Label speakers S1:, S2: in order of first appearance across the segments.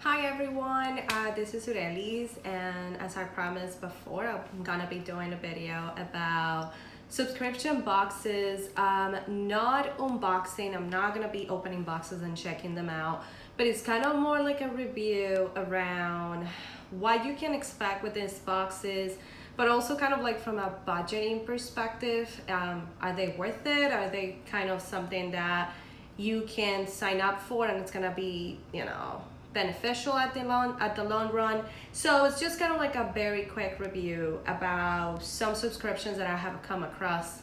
S1: Hi everyone, this is Urelis, and as I promised before, I'm gonna be doing a video about subscription boxes. Not unboxing, I'm not gonna be opening boxes and checking them out, but it's kind of more like a review around what you can expect with these boxes, but also kind of like from a budgeting perspective. Are they worth it? Are they kind of something that you can sign up for and it's gonna be, beneficial at the long run? So it's just kind of like a very quick review about some subscriptions that I have come across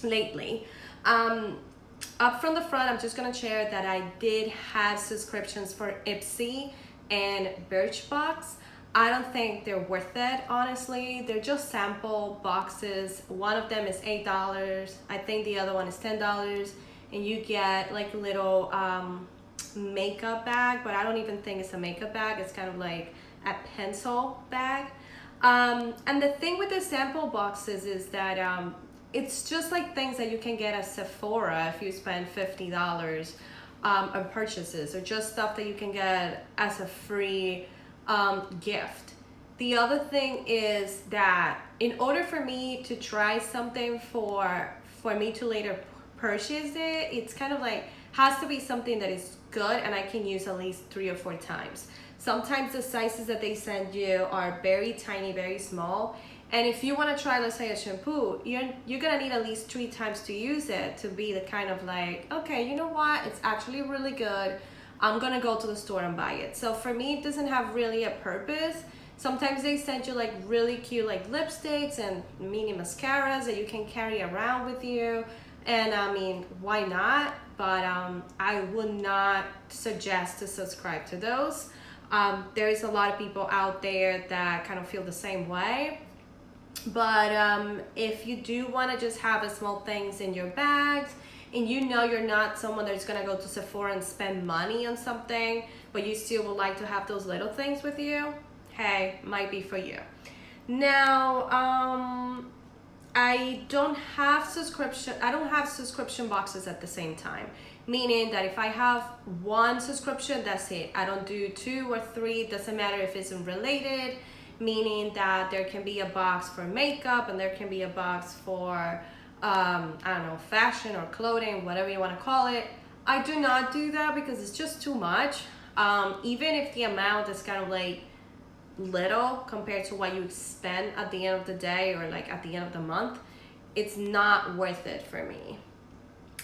S1: lately. Up from the front, I'm just gonna share that I did have subscriptions for Ipsy and Birchbox. I don't think they're worth it, honestly. They're just sample boxes. One of them is $8. I think the other one is $10, and you get like a little makeup bag, but I don't even think it's a makeup bag. It's kind of like a pencil bag. And the thing with the sample boxes is that it's just like things that you can get at Sephora if you spend $50 on purchases, or just stuff that you can get as a free gift. The other thing is that in order for me to try something for me to later purchase it, it's kind of like has to be something that is good and I can use at least 3 or 4 times. Sometimes the sizes that they send you are very tiny, very small. And if you want to try, let's say, a shampoo, you're gonna need at least 3 times to use it to be the kind of like, okay, you know what? It's actually really good. I'm gonna go to the store and buy it. So for me, it doesn't have really a purpose. Sometimes they send you like really cute like lipsticks and mini mascaras that you can carry around with you. And I mean, why not? But I would not suggest to subscribe to those. There is a lot of people out there that kind of feel the same way. But if you do want to just have a small things in your bags, and you know you're not someone that's gonna go to Sephora and spend money on something, but you still would like to have those little things with you, hey, might be for you. Now, I don't have subscription boxes at the same time, meaning that if I have one subscription, that's it. I don't do 2 or 3. It doesn't matter if it's related, meaning that there can be a box for makeup and there can be a box for I don't know, fashion or clothing, whatever you want to call it. I do not do that because it's just too much. Even if the amount is kind of like little compared to what you spend at the end of the day or like at the end of the month, it's not worth it for me.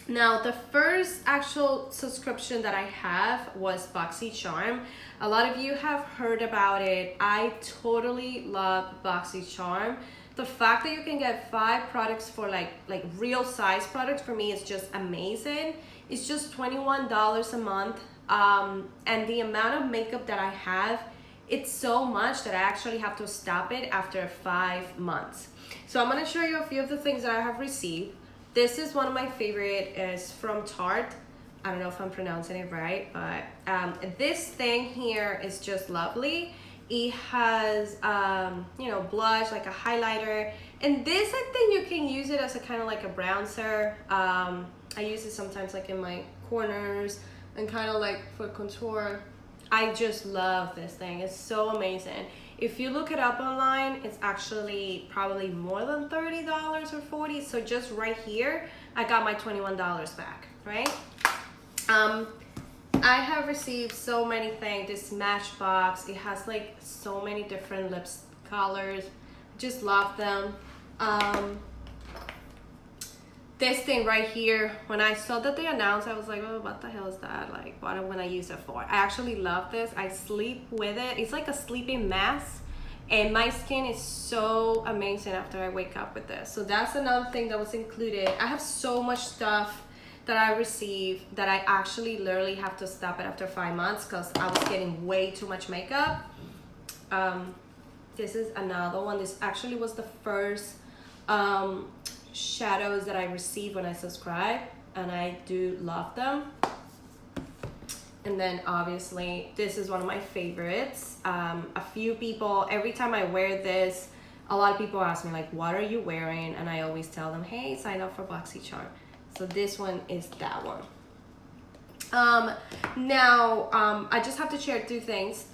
S1: Now, the first actual subscription that I have was BoxyCharm. A lot of you have heard about it. I totally love BoxyCharm. The fact that you can get 5 products for like real size products, for me is just amazing. It's just $21 a month. And the amount of makeup that I have, it's so much that I actually have to stop it after 5 months. So I'm gonna show you a few of the things that I have received. This is one of my favorite, is from Tarte. I don't know if I'm pronouncing it right, but this thing here is just lovely. It has, blush, like a highlighter. And this, I think you can use it as a kind of like a bronzer. I use it sometimes like in my corners and kind of like for contour. I just love this thing. It's so amazing. If you look it up online, it's actually probably more than $30 or $40. So just right here, I got my $21 back, right? I have received so many things. This Matchbox, it has like so many different lips colors. Just love them. This thing right here, when I saw that they announced, I was like, oh, what the hell is that? Like, what am I gonna use it for? I actually love this. I sleep with it. It's like a sleeping mask, and my skin is so amazing after I wake up with this. So that's another thing that was included. I have so much stuff that I received that I actually literally have to stop it after 5 months because I was getting way too much makeup. This is another one. This actually was the first shadows that I received when I subscribed, and I do love them. And then obviously this is one of my favorites. A few people, every time I wear this, a lot of people ask me like, what are you wearing? And I always tell them, hey, sign up for BoxyCharm. So this one is that one. I just have to share two things.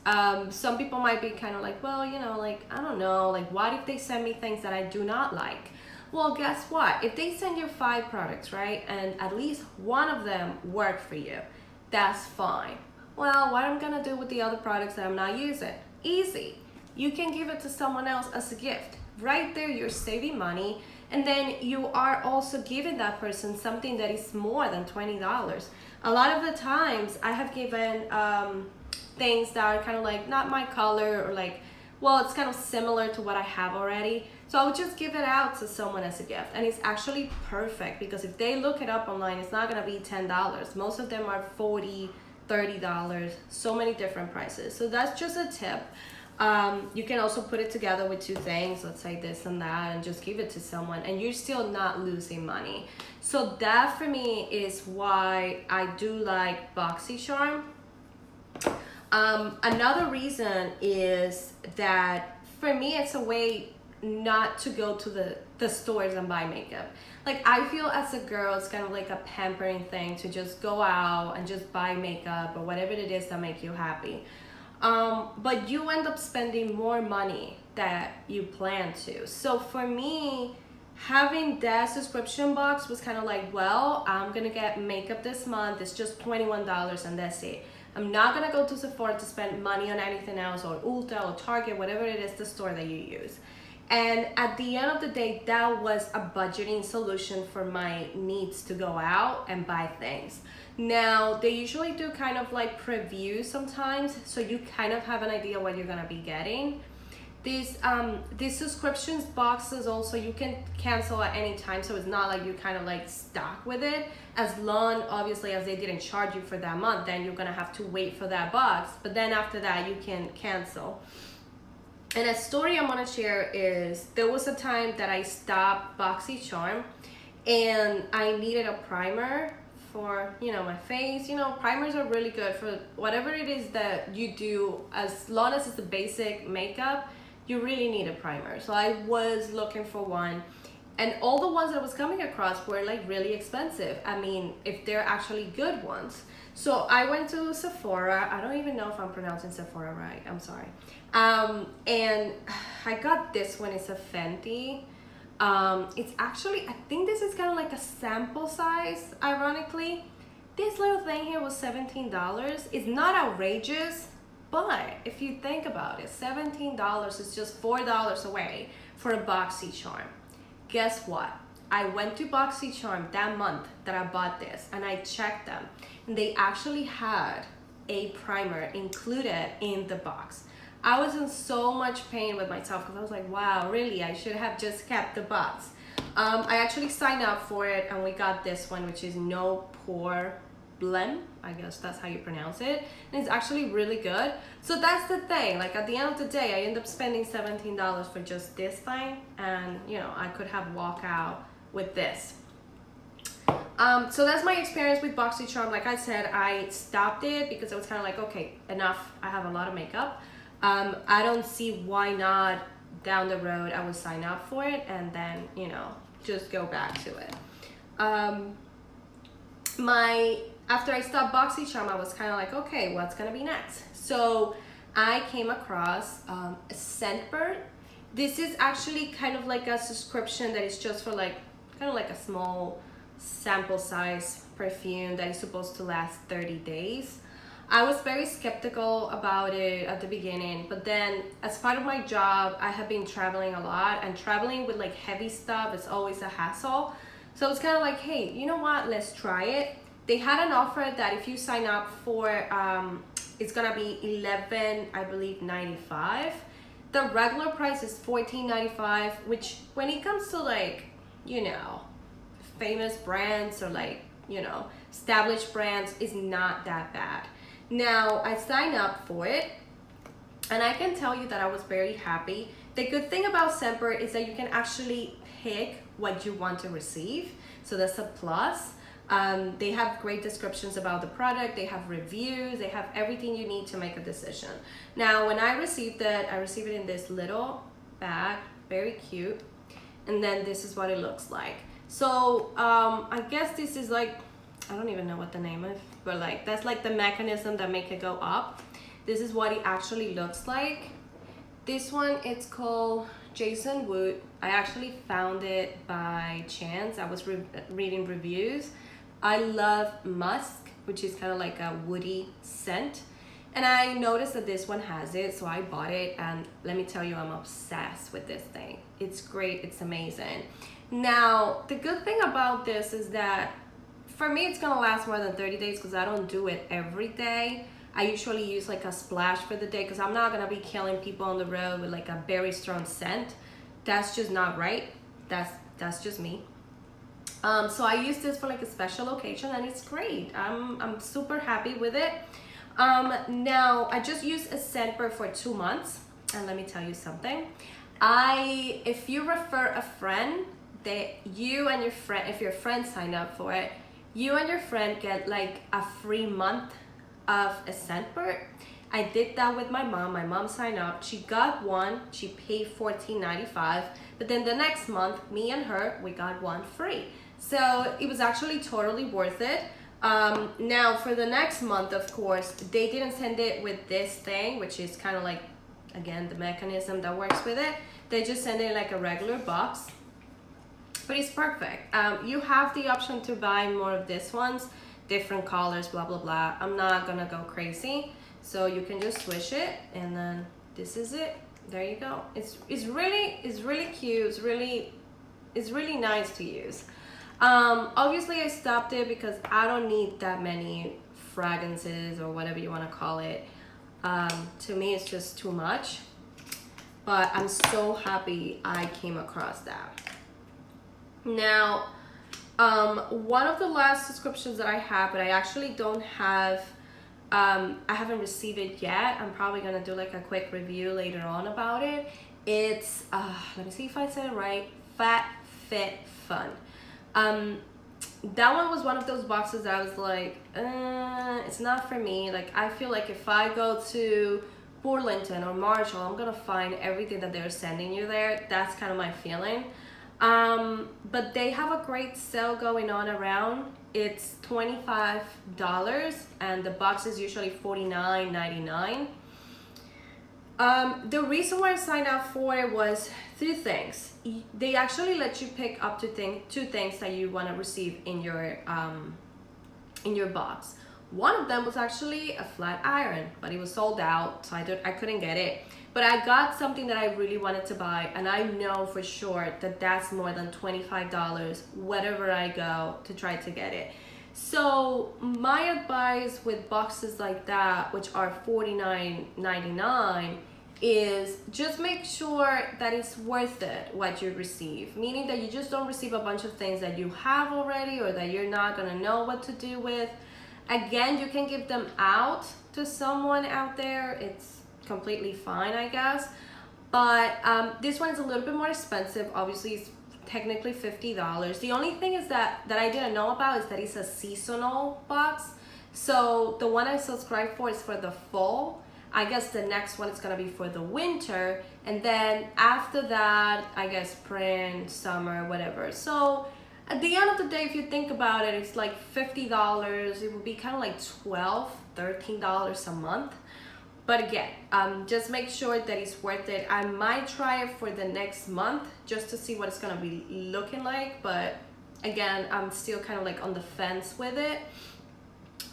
S1: Some people might be kind of like, well, you know, like, I don't know, like, what if they send me things that I do not like? Well, guess what? If they send you 5 products, right, and at least one of them work for you, that's fine. Well, what I'm gonna do with the other products that I'm not using? Easy. You can give it to someone else as a gift. Right there, you're saving money, and then you are also giving that person something that is more than $20. A lot of the times, I have given things that are kind of like not my color, or like, well, it's kind of similar to what I have already. So I would just give it out to someone as a gift, and it's actually perfect because if they look it up online, it's not gonna be $10. Most of them are $40, $30, so many different prices. So that's just a tip. You can also put it together with 2 things, let's say this and that, and just give it to someone, and you're still not losing money. So that for me is why I do like BoxyCharm. Another reason is that for me, it's a way not to go to the stores and buy makeup. Like, I feel as a girl, it's kind of like a pampering thing to just go out and just buy makeup or whatever it is that make you happy. But you end up spending more money that you plan to. So for me, having that subscription box was kind of like, well, I'm gonna get makeup this month. It's just $21 and that's it. I'm not gonna go to Sephora to spend money on anything else, or Ulta or Target, whatever it is, the store that you use. And at the end of the day, that was a budgeting solution for my needs to go out and buy things. Now, they usually do kind of like previews sometimes, so you kind of have an idea what you're gonna be getting. These subscriptions boxes also, you can cancel at any time, so it's not like you're kind of like stuck with it. As long, obviously, as they didn't charge you for that month, then you're gonna have to wait for that box. But then after that, you can cancel. And a story I'm gonna share is, there was a time that I stopped BoxyCharm and I needed a primer for, you know, my face. You know, primers are really good for whatever it is that you do. As long as it's the basic makeup, you really need a primer. So I was looking for one, and all the ones that I was coming across were like really expensive. I mean, if they're actually good ones. So I went to Sephora. I don't even know if I'm pronouncing Sephora right. I'm sorry. And I got this one. It's a Fenty. It's actually, I think this is kind of like a sample size, ironically. This little thing here was $17. It's not outrageous, but if you think about it, $17 is just $4 away for a BoxyCharm. Guess what? I went to BoxyCharm that month that I bought this, and I checked them, and they actually had a primer included in the box. I was in so much pain with myself because I was like, wow, really? I should have just kept the box. I actually signed up for it, and we got this one, which is No Pore Blem. I guess that's how you pronounce it. And it's actually really good. So that's the thing. Like, at the end of the day, I end up spending $17 for just this thing, and you know, I could have walked out with this. So that's my experience with BoxyCharm. Like I said, I stopped it because I was kind of like, okay, enough. I have a lot of makeup. I don't see why not down the road I would sign up for it and then, you know, just go back to it. After I stopped BoxyCharm, I was kind of like, okay, what's gonna be next? So I came across Scentbird. This is actually kind of like a subscription that is just for like, kind of like a small sample size perfume that is supposed to last 30 days. I was very skeptical about it at the beginning, but then as part of my job, I have been traveling a lot, and traveling with like heavy stuff is always a hassle. So it's kind of like, hey, you know what? Let's try it. They had an offer that if you sign up for, it's gonna be $11, I believe, $95. The regular price is $14.95, which when it comes to like, you know, famous brands or like, you know, established brands, is not that bad. Now, I signed up for it, and I can tell you that I was very happy. The good thing about Scentbird is that you can actually pick what you want to receive, so that's a plus. They have great descriptions about the product, they have reviews, they have everything you need to make a decision. Now, when I received it in this little bag, very cute, and then this is what it looks like. So I guess this is like, I don't even know what the name of but like that's like the mechanism that make it go up. This is what it actually looks like. This one, it's called Jason Wood. I actually found it by chance. I was reading reviews. I love musk, which is kind of like a woody scent. And I noticed that this one has it, so I bought it, and let me tell you, I'm obsessed with this thing. It's great, it's amazing. Now, the good thing about this is that for me, it's gonna last more than 30 days because I don't do it every day. I usually use like a splash for the day because I'm not gonna be killing people on the road with like a very strong scent. That's just not right. That's just me. So I use this for like a special occasion, and it's great. I'm super happy with it. Now I just used a Scentbird for 2 months, and let me tell you something. If you refer a friend, you and your friend, if your friend sign up for it, you and your friend get like a free month of a Scentbird. I did that with my mom. My mom signed up. She got one. She paid $14.95. But then the next month, me and her, we got one free. So it was actually totally worth it. Now for the next month, of course, they didn't send it with this thing, which is kind of like, again, the mechanism that works with it. They just send it like a regular box. But it's perfect. You have the option to buy more of these ones, different colors, blah, blah, blah. I'm not gonna go crazy. So you can just swish it, and then this is it. There you go. It's really cute. It's really nice to use. Obviously I stopped it because I don't need that many fragrances or whatever you want to call it. To me, it's just too much. But I'm so happy I came across that. Now, one of the last subscriptions that I have, but I actually don't have, I haven't received it yet. I'm probably gonna do like a quick review later on about it. It's, let me see if I said it right, FabFitFun. That one was one of those boxes that I was like, it's not for me. Like, I feel like if I go to Burlington or Marshall, I'm gonna find everything that they're sending you there. That's kind of my feeling. But they have a great sale going on around. It's $25 and the box is usually $49.99. The reason why I signed up for it was 3 things. They actually let you pick up to 2 things that you want to receive in your box. One of them was actually a flat iron, but it was sold out, so I couldn't get it. But I got something that I really wanted to buy, and I know for sure that that's more than $25 wherever I go to try to get it. So my advice with boxes like that, which are $49.99, is just make sure that it's worth it what you receive, meaning that you just don't receive a bunch of things that you have already or that you're not gonna know what to do with. Again, you can give them out to someone out there. It's completely fine, I guess. But this one is a little bit more expensive. Obviously, it's technically $50. The only thing is that I didn't know about is that it's a seasonal box. So the one I subscribed for is for the fall. I guess the next one is gonna be for the winter. And then after that, I guess spring, summer, whatever. So at the end of the day, if you think about it, it's like $50. It would be kind of like $12, $13 a month. But again, just make sure that it's worth it. I might try it for the next month just to see what it's gonna be looking like. But again, I'm still kind of like on the fence with it.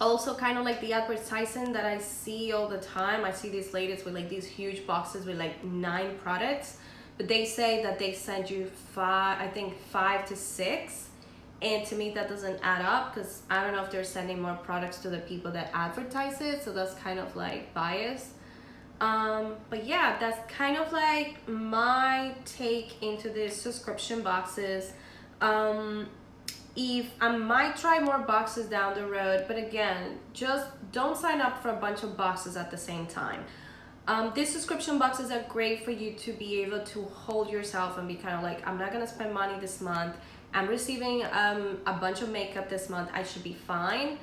S1: Also, kind of like the advertising that I see all the time. I see these ladies with like these huge boxes with like 9 products. But they say that they send you 5 to 6. And to me, that doesn't add up because I don't know if they're sending more products to the people that advertise it. So that's kind of like biased. But yeah, that's kind of like my take into these subscription boxes. If I might try more boxes down the road, but again, just don't sign up for a bunch of boxes at the same time. These subscription boxes are great for you to be able to hold yourself and be kind of like, I'm not gonna spend money this month. I'm receiving a bunch of makeup this month. I should be fine.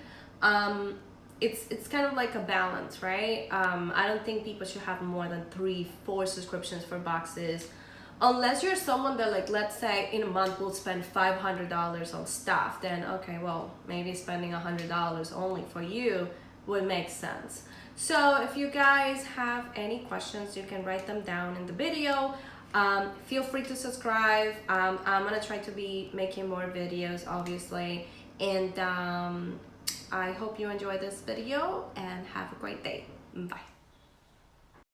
S1: It's kind of like a balance, right? I don't think people should have more than 3-4 subscriptions for boxes. unless you're someone that, like, let's say in a month will spend $500 on stuff, then okay, well, maybe spending $100 only for you would make sense. So if you guys have any questions, you can write them down in the video. Feel free to subscribe. I'm gonna try to be making more videos, obviously, and I hope you enjoy this video and have a great day. Bye.